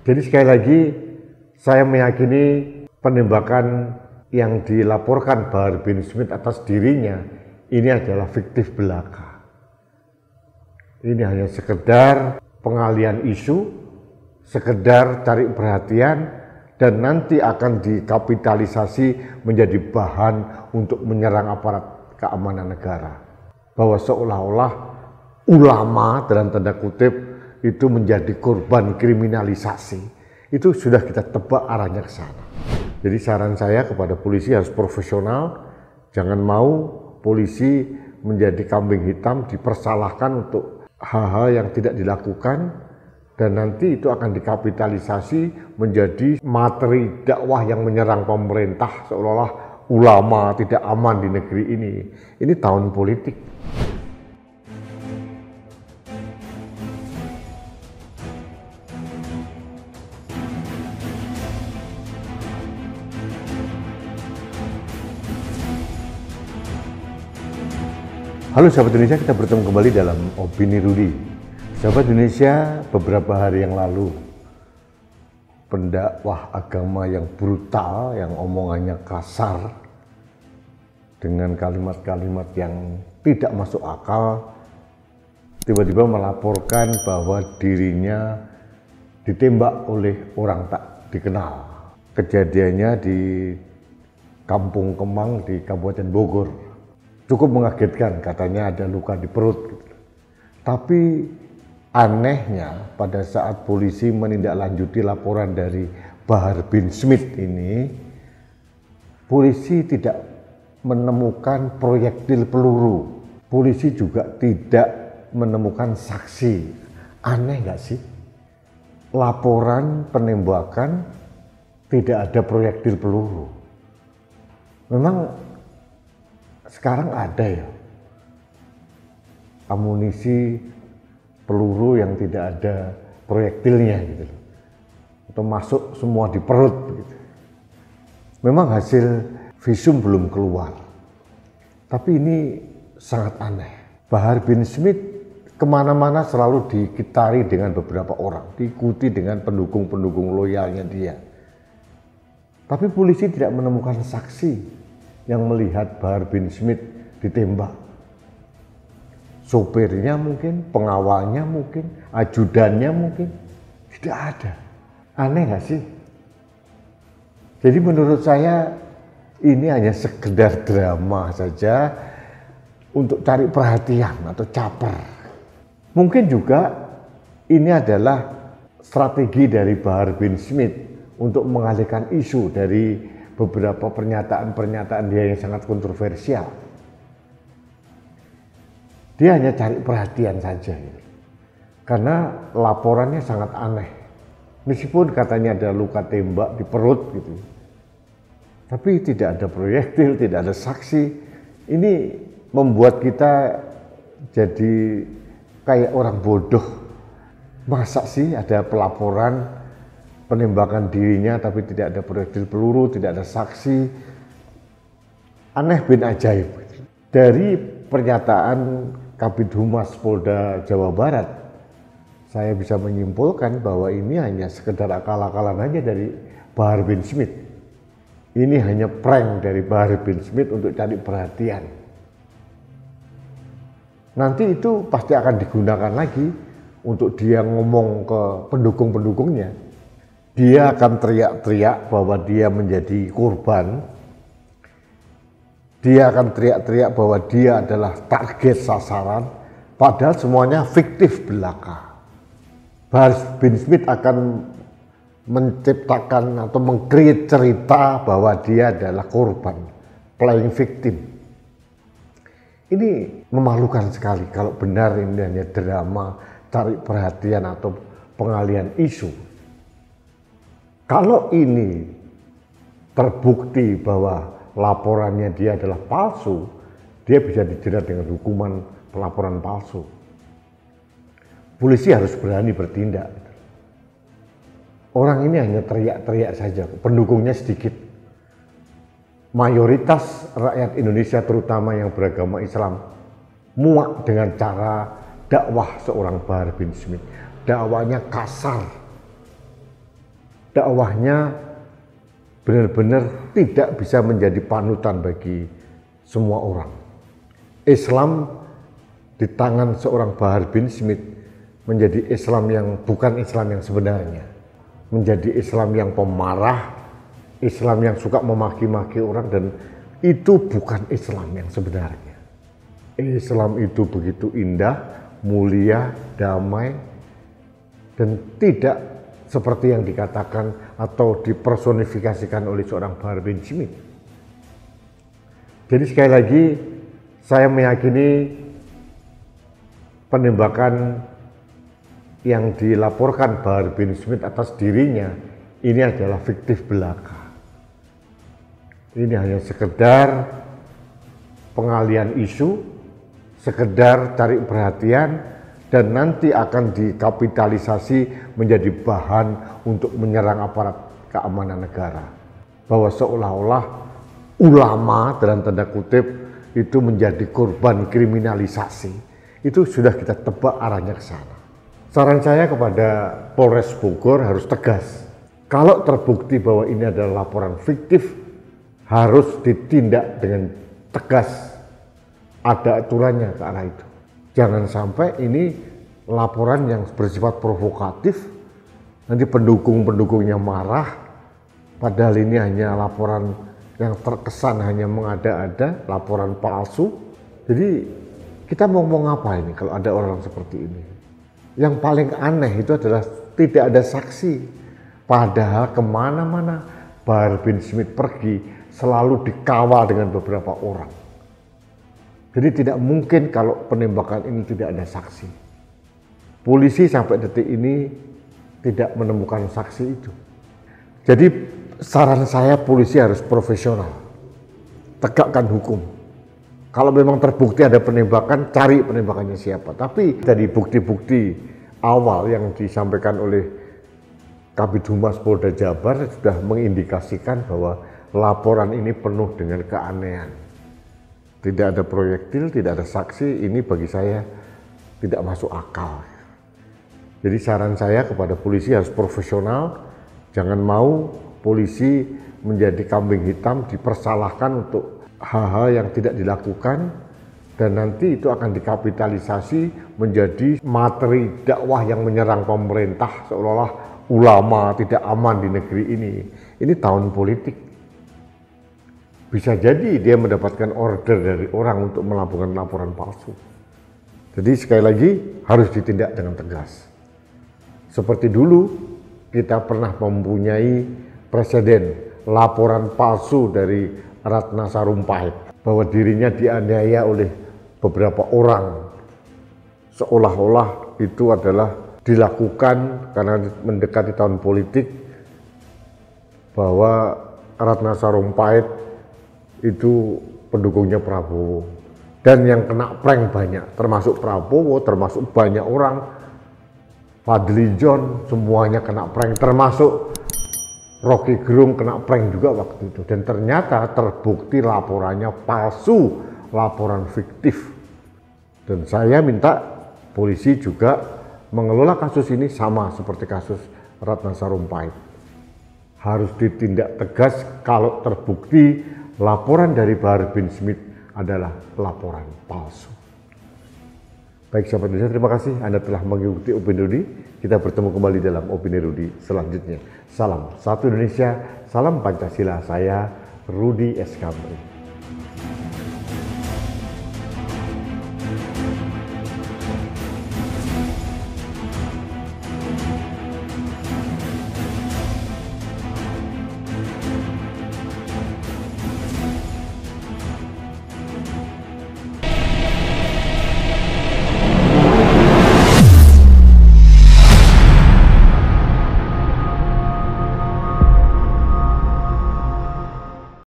Jadi sekali lagi saya meyakini penembakan yang dilaporkan Bahar bin Smith atas dirinya ini adalah fiktif belaka. Ini hanya sekedar pengalian isu, sekedar cari perhatian, dan nanti akan dikapitalisasi menjadi bahan untuk menyerang aparat keamanan negara. Bahwa seolah-olah ulama dalam tanda kutip itu menjadi korban kriminalisasi. Itu sudah kita tebak arahnya ke sana. Jadi saran saya kepada polisi harus profesional, jangan mau polisi menjadi kambing hitam, dipersalahkan untuk hal-hal yang tidak dilakukan, dan nanti itu akan dikapitalisasi menjadi materi dakwah yang menyerang pemerintah seolah-olah ulama tidak aman di negeri ini. Ini tahun politik. Halo sahabat Indonesia, kita bertemu kembali dalam Opini Rudi. Sahabat Indonesia, beberapa hari yang lalu pendakwah agama yang brutal, yang omongannya kasar, dengan kalimat-kalimat yang tidak masuk akal, tiba-tiba melaporkan bahwa dirinya ditembak oleh orang tak dikenal. Kejadiannya di Kampung Kemang di Kabupaten Bogor. Cukup mengagetkan, katanya ada luka di perut. Tapi anehnya pada saat polisi menindaklanjuti laporan dari Bahar bin Smith ini, polisi tidak menemukan proyektil peluru. Polisi juga tidak menemukan saksi. Aneh nggak sih? Laporan penembakan tidak ada proyektil peluru. Memang sekarang ada ya amunisi peluru yang tidak ada proyektilnya gitu loh, atau masuk semua di perut gitu. Memang hasil visum belum keluar, tapi ini sangat aneh. Bahar bin Smith kemana-mana selalu dikitari dengan beberapa orang, diikuti dengan pendukung-pendukung loyalnya dia, tapi polisi tidak menemukan saksi yang melihat Bahar bin Smith ditembak. Sopirnya mungkin, pengawalnya mungkin, ajudannya mungkin, tidak ada. Aneh gak sih? Jadi menurut saya ini hanya sekedar drama saja untuk cari perhatian atau caper. Mungkin juga ini adalah strategi dari Bahar bin Smith untuk mengalihkan isu dari beberapa pernyataan-pernyataan dia yang sangat kontroversial. Dia hanya cari perhatian saja, karena laporannya sangat aneh. Meskipun katanya ada luka tembak di perut gitu, tapi tidak ada proyektil, tidak ada saksi. Ini membuat kita jadi kayak orang bodoh. Masa sih ada pelaporan penembakan dirinya tapi tidak ada proyektil peluru, tidak ada saksi. Aneh bin ajaib. Dari pernyataan Kabid Humas Polda Jawa Barat, saya bisa menyimpulkan bahwa ini hanya sekedar akal-akalan aja dari Bahar bin Smith. Ini hanya prank dari Bahar bin Smith untuk cari perhatian. Nanti itu pasti akan digunakan lagi untuk dia ngomong ke pendukung-pendukungnya. Dia akan teriak-teriak bahwa dia menjadi korban. Dia akan teriak-teriak bahwa dia adalah target sasaran. Padahal semuanya fiktif belaka. Bahar bin Smith akan menciptakan atau meng-create cerita bahwa dia adalah korban, playing victim. Ini memalukan sekali kalau benar ini hanya drama, cari perhatian atau pengalian isu. Kalau ini terbukti bahwa laporannya dia adalah palsu, dia bisa dijerat dengan hukuman pelaporan palsu. Polisi harus berani bertindak. Orang ini hanya teriak-teriak saja, pendukungnya sedikit. Mayoritas rakyat Indonesia terutama yang beragama Islam muak dengan cara dakwah seorang Bahar bin Smith. Dakwanya kasar, dakwahnya benar-benar tidak bisa menjadi panutan bagi semua orang. Islam di tangan seorang Bahar bin Smith menjadi Islam yang bukan Islam yang sebenarnya, menjadi Islam yang pemarah, Islam yang suka memaki-maki orang, dan itu bukan Islam yang sebenarnya. Islam itu begitu indah, mulia, damai, dan tidak seperti yang dikatakan atau dipersonifikasikan oleh seorang Bahar bin Smith. Jadi sekali lagi saya meyakini penembakan yang dilaporkan Bahar bin Smith atas dirinya ini adalah fiktif belaka. Ini hanya sekedar pengalian isu, sekedar cari perhatian, dan nanti akan dikapitalisasi menjadi bahan untuk menyerang aparat keamanan negara. Bahwa seolah-olah ulama dalam tanda kutip itu menjadi korban kriminalisasi. Itu sudah kita tebak arahnya ke sana. Saran saya kepada Polres Bogor harus tegas. Kalau terbukti bahwa ini adalah laporan fiktif, harus ditindak dengan tegas. Ada aturannya ke arah itu. Jangan sampai ini laporan yang bersifat provokatif, nanti pendukung-pendukungnya marah, padahal ini hanya laporan yang terkesan hanya mengada-ada, laporan palsu. Jadi kita mau ngomong apa ini kalau ada orang seperti ini? Yang paling aneh itu adalah tidak ada saksi. Padahal kemana-mana Bahar bin Smith pergi selalu dikawal dengan beberapa orang. Jadi tidak mungkin kalau penembakan ini tidak ada saksi. Polisi sampai detik ini tidak menemukan saksi itu. Jadi saran saya polisi harus profesional. Tegakkan hukum. Kalau memang terbukti ada penembakan, cari penembakannya siapa. Tapi dari bukti-bukti awal yang disampaikan oleh Kabid Humas Polda Jabar sudah mengindikasikan bahwa laporan ini penuh dengan keanehan. Tidak ada proyektil, tidak ada saksi, ini bagi saya tidak masuk akal. Jadi saran saya kepada polisi harus profesional, jangan mau polisi menjadi kambing hitam, dipersalahkan untuk hal-hal yang tidak dilakukan, dan nanti itu akan dikapitalisasi menjadi materi dakwah yang menyerang pemerintah, seolah-olah ulama tidak aman di negeri ini. Ini tahun politik. Bisa jadi dia mendapatkan order dari orang untuk melakukan laporan palsu. Jadi sekali lagi harus ditindak dengan tegas. Seperti dulu kita pernah mempunyai presiden laporan palsu dari Ratna Sarumpait bahwa dirinya dianiaya oleh beberapa orang. Seolah-olah itu adalah dilakukan karena mendekati tahun politik, bahwa Ratna Sarumpait itu pendukungnya Prabowo, dan yang kena prank banyak, termasuk Prabowo, termasuk banyak orang, Fadli John, semuanya kena prank, termasuk Rocky Gerung kena prank juga waktu itu, dan ternyata terbukti laporannya palsu, laporan fiktif. Dan saya minta polisi juga mengelola kasus ini sama seperti kasus Ratna Sarumpait. Harus ditindak tegas kalau terbukti laporan dari Bahar bin Smith adalah laporan palsu. Baik sahabat Indonesia, terima kasih Anda telah mengikuti Opini Rudy. Kita bertemu kembali dalam Opini Rudy selanjutnya. Salam satu Indonesia, salam Pancasila. Saya Rudy S. Kamri.